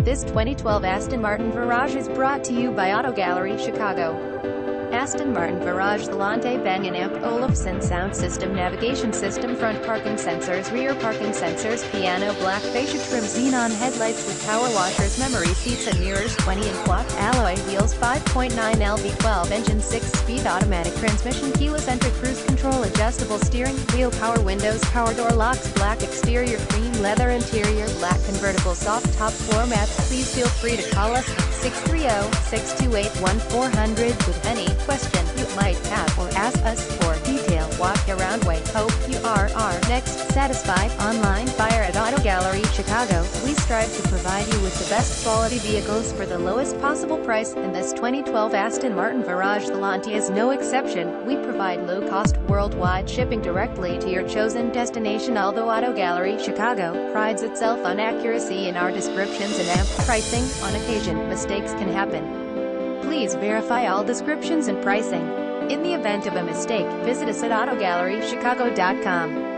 This 2012 Aston Martin Virage is brought to you by Auto Gallery Chicago. Aston Martin Virage Volante Bang & Olufsen sound system, navigation system, front parking sensors, rear parking sensors, piano black fascia trim, xenon headlights with power washers, memory seats and mirrors, 20-inch clock, alloy wheels, 5.9 LV12 engine, 6-speed automatic transmission, keyless entry, cruise control, adjustable steering wheel, power windows, power door locks, black exterior, cream leather interior, black convertible soft top floor mats. Please feel free to call us at 630-628-1400 with any question you might have, or ask us for detailed walk-around way. Hope you are our next satisfied online buyer at Auto Gallery Chicago. We strive to provide you with the best quality vehicles for the lowest possible price, and this 2012 Aston Martin Virage Volante is no exception. We provide low-cost worldwide shipping directly to your chosen destination. Although Auto Gallery Chicago prides itself on accuracy in our descriptions and pricing, on occasion mistakes can happen. Please verify all descriptions and pricing. In the event of a mistake, visit us at AutoGalleryChicago.com.